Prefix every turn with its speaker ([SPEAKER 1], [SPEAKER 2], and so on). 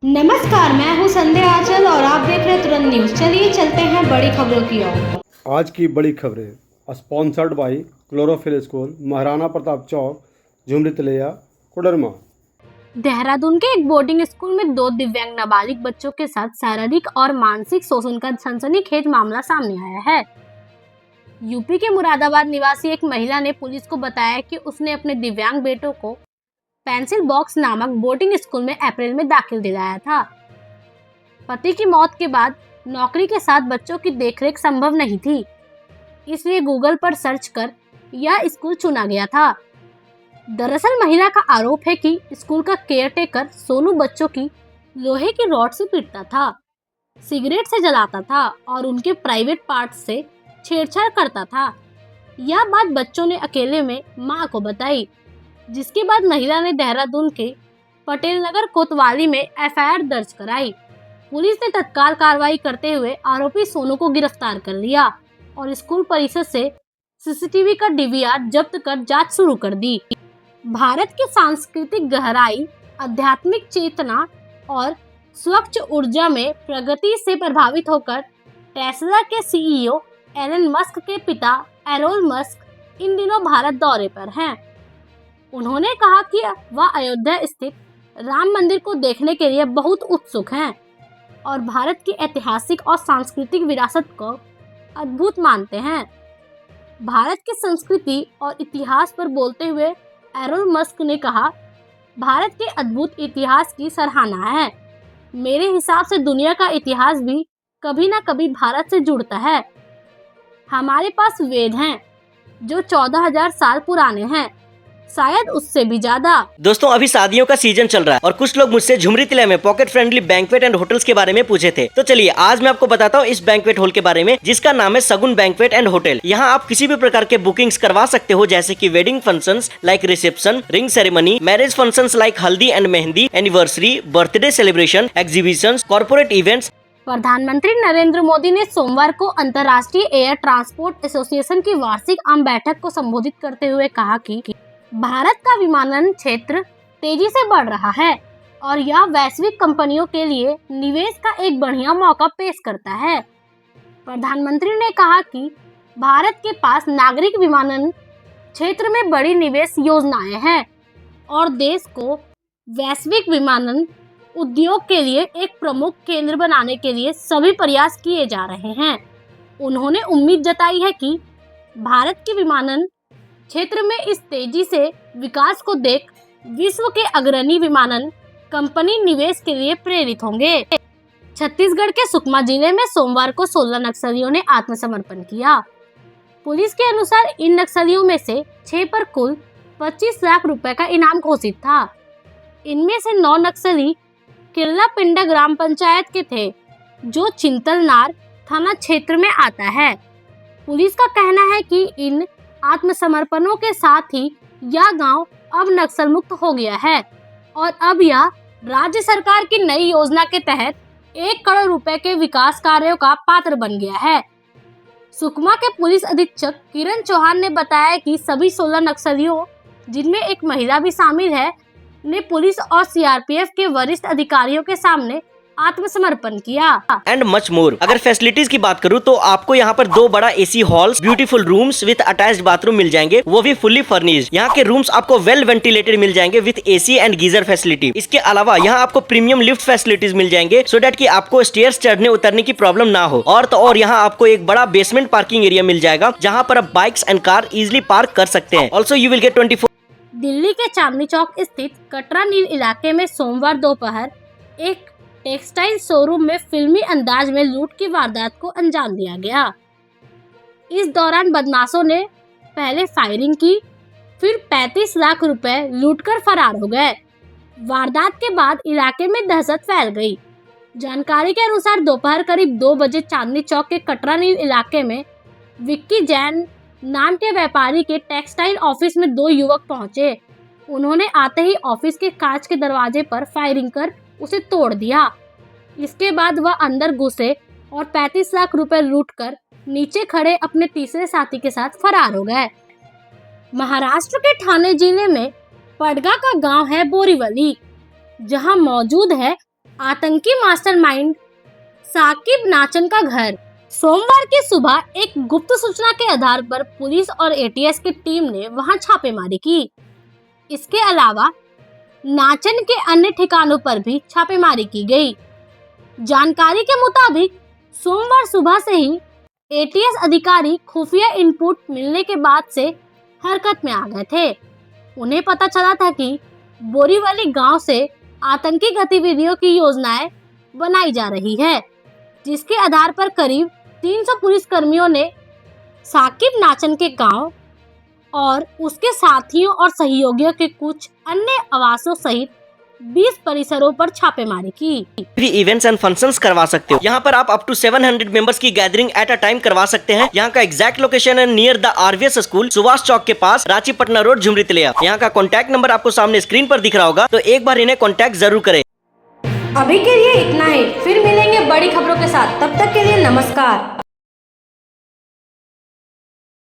[SPEAKER 1] नमस्कार, मैं हूं संध्या आंचल और आप देख रहे हैं तुरंत न्यूज। चलिए चलते हैं बड़ी खबरों की ओर।
[SPEAKER 2] आज की बड़ी खबरें sponsored by chlorophyll school, Maharana Pratap Chowk, Jhumri Telaiya, Koderma.
[SPEAKER 3] Dehradun के एक बोर्डिंग स्कूल में दो दिव्यांग नाबालिग बच्चों के साथ शारीरिक और मानसिक शोषण का सनसनीखेज मामला सामने आया है। यूपी के मुरादाबाद निवासी एक महिला ने पुलिस को बताया कि उसने अपने दिव्यांग बेटों को पेंसिल बॉक्स नामक बोर्डिंग स्कूल में अप्रैल में दाखिल दिलाया था। पति की मौत के बाद नौकरी के साथ बच्चों की देखरेख संभव नहीं थी, इसलिए गूगल पर सर्च कर यह स्कूल चुना गया था। दरअसल महिला का आरोप है कि स्कूल का केयरटेकर सोनू बच्चों की लोहे की रॉड से पीटता था, सिगरेट से जलाता था और उनके प्राइवेट पार्ट्स से छेड़छाड़ करता था। यह बात बच्चों ने अकेले में मां को बताई, जिसके बाद महिला ने देहरादून के पटेल नगर कोतवाली में एफआईआर दर्ज कराई। पुलिस ने तत्काल कार्रवाई करते हुए आरोपी सोनू को गिरफ्तार कर लिया और स्कूल परिसर से सीसीटीवी का डीवीआर जब्त कर जांच शुरू कर दी। भारत की सांस्कृतिक गहराई, आध्यात्मिक चेतना और स्वच्छ ऊर्जा में प्रगति से प्रभावित होकर टेस्ला के सीईओ एलन मस्क के पिता एरोन मस्क इन दिनों भारत दौरे पर हैं। उन्होंने कहा कि वह अयोध्या स्थित राम मंदिर को देखने के लिए बहुत उत्सुक हैं और भारत की ऐतिहासिक और सांस्कृतिक विरासत को अद्भुत मानते हैं। भारत की संस्कृति और इतिहास पर बोलते हुए एरोन मस्क ने कहा, भारत के अद्भुत इतिहास की सराहना है। मेरे हिसाब से दुनिया का इतिहास भी कभी ना कभी भारत से जुड़ता है। हमारे पास वेद हैं जो 14,000 साल पुराने हैं, शायद उससे भी ज्यादा।
[SPEAKER 4] दोस्तों, अभी शादियों का सीजन चल रहा है और कुछ लोग मुझसे झुमरी तिलैया में pocket friendly banquet and hotels के बारे में पूछे थे। तो चलिए आज मैं आपको बताता हूँ इस बैंक्वेट हॉल के बारे में, जिसका नाम है सगुन बैंक्वेट एंड होटल। यहाँ आप किसी भी प्रकार के बुकिंग्स करवा सकते हो, जैसे कि wedding functions like reception, ring ceremony, marriage functions like haldi and mehndi, anniversary, birthday celebration, exhibitions, corporate events.
[SPEAKER 3] प्रधानमंत्री नरेंद्र मोदी ने सोमवार को अंतर्राष्ट्रीय एयर ट्रांसपोर्ट एसोसिएशन की वार्षिक आम बैठक को संबोधित करते हुए कहा कि भारत का विमानन क्षेत्र तेजी से बढ़ रहा है और यह वैश्विक कंपनियों के लिए निवेश का एक बढ़िया मौका पेश करता है। प्रधानमंत्री ने कहा कि भारत के पास नागरिक विमानन क्षेत्र में बड़ी निवेश योजनाएं हैं और देश को वैश्विक विमानन उद्योग के लिए एक प्रमुख केंद्र बनाने के लिए सभी प्रयास किए जा रहे हैं। उन्होंने उम्मीद जताई है कि भारत के विमानन क्षेत्र में इस तेजी से विकास को देख विश्व के अग्रणी विमानन कंपनी निवेश के लिए प्रेरित होंगे। छत्तीसगढ़ के सुकमा जिले में सोमवार को 16 नक्सलियों ने आत्मसमर्पण किया। पुलिस के अनुसार इन नक्सलियों में से 6 पर कुल 25 लाख रुपए का इनाम घोषित था। इनमें से 9 नक्सली किरला पिंडा ग्राम पंचायत के थे, जो चिंतलनार थाना क्षेत्र में आता है। पुलिस का कहना है कि इन आत्मसमर्पणों के साथ ही यह गांव अब नक्सल मुक्त हो गया है और अब यह राज्य सरकार की नई योजना के तहत 1 करोड़ रुपए के विकास कार्यों का पात्र बन गया है। सुकमा के पुलिस अधीक्षक किरण चौहान ने बताया कि सभी 16 नक्सलियों, जिनमें एक महिला भी शामिल है, ने पुलिस और सीआरपीएफ के वरिष्ठ अधिकारियों के सामने आत्मसमर्पण किया।
[SPEAKER 4] And much more. अगर फैसिलिटीज की बात करूँ तो आपको यहाँ पर 2 बड़ा AC halls, beautiful rooms with attached bathroom मिल जाएंगे, वो भी फुल्ली फर्निश्ड। यहाँ के रूम्स आपको वेल वेंटिलेटेड मिल जाएंगे with AC and geyser facility. इसके अलावा यहाँ आपको प्रीमियम लिफ्ट फैसिलिटीज मिल जाएंगे, सो दैट कि आपको स्टेयर्स चढ़ने उतरने की प्रॉब्लम ना हो। और तो और यहाँ आपको एक बड़ा बेसमेंट पार्किंग एरिया मिल जाएगा, जहाँ पर आप bikes and car easily park कर सकते हैं। Also you will get 24।
[SPEAKER 3] Delhi के चांदनी चौक स्थित कटरा नील इलाके में सोमवार दोपहर एक टेक्सटाइल शोरूम में फिल्मी अंदाज में लूट की वारदात को अंजाम दिया गया। इस दौरान बदमाशों ने पहले फायरिंग की, फिर 35 लाख रुपए लूटकर फरार हो गए। वारदात के बाद इलाके में दहशत फैल गई। जानकारी के अनुसार दोपहर करीब 2 बजे चांदनी चौक के कटरा नील इलाके में विक्की जैन नाम के व्यापारी के टेक्सटाइल ऑफिस में 2 युवक पहुंचे। उन्होंने आते ही ऑफिस के कांच के दरवाजे पर फायरिंग कर उसे तोड़ दिया। इसके बाद वह अंदर घुसे और 35 लाख रुपए लूटकर नीचे खड़े अपने तीसरे साथी के साथ फरार हो गए। महाराष्ट्र के ठाणे जिले में पडगा का गांव है बोरीवली, जहां मौजूद है आतंकी मास्टरमाइंड साकिब नाचन का घर। सोमवार की सुबह एक गुप्त सूचना के आधार पर पुलिस और एटीएस की टीम ने वहां छापेमारी की। इसके अलावा नाचन के अन्य ठिकानों पर भी छापेमारी की गई। जानकारी के मुताबिक सोमवार सुबह से ही एटीएस अधिकारी खुफिया इनपुट मिलने के बाद से हरकत में आ गए थे। उन्हें पता चला था कि बोरीवली गांव से आतंकी गतिविधियों की योजनाएं बनाई जा रही है, जिसके आधार पर करीब 300 पुलिसकर्मियों ने साकिब नाचन के गांव और उसके साथियों और सहयोगियों के कुछ अन्य आवासों सहित 20 परिसरों पर छापेमारी की।
[SPEAKER 4] भी इवेंट्स एंड फंक्शंस करवा सकते हो। यहाँ पर आप अप टू 700 मेंबर्स की गैदरिंग एट अ टाइम करवा सकते हैं। यहाँ का एग्जैक्ट लोकेशन है near the RVS school, Subhash Chowk के पास, रांची पटना रोड, झुमरी तिलैया। यहाँ का कॉन्टैक्ट नंबर आपको सामने स्क्रीन पर दिख रहा होगा, तो एक बार इन्हें कॉन्टैक्ट जरूर करें।
[SPEAKER 1] अभी के लिए इतना ही, फिर मिलेंगे बड़ी खबरों के साथ। तब तक के लिए नमस्कार।